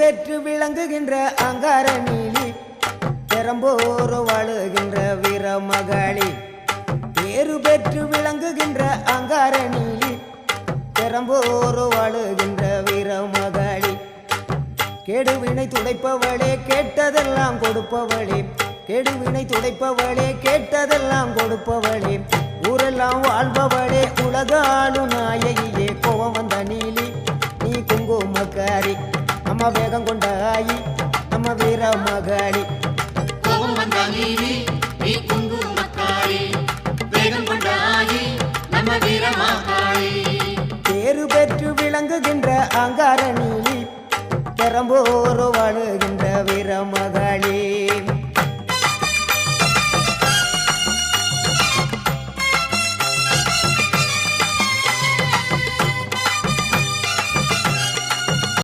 பெற்று விளங்குகின்ற அங்கார நீலி பெரம்போரு வாழுகின்ற வீரமகளி பேரு பெற்று விளங்குகின்ற அங்கார நீலி பெரம்போரு வாழுகின்ற வீரமகளி கேடுவினை துடைப்பவளே கேட்டதெல்லாம் கொடுப்பவளே கேடுவினை துடைப்பவளே கேட்டதெல்லாம் கொடுப்பவளே ஊரெல்லாம் வாழ்பவளே உலகாளும் நாயகியே கோவம் வந்த நீலி நீ குங்குமக்காரி நம்ம வேகம் கொண்ட ஆயி நம்ம வீரமகளி கோபம் வந்த நீலி நீ குங்குமக்காரி வேகம் கொண்ட ஆயி நம்ம வீரமகளி பேரு பெற்று விளங்குகின்ற அங்கார நீலி பெரம்போரு வாழுகின்ற வீரமகளி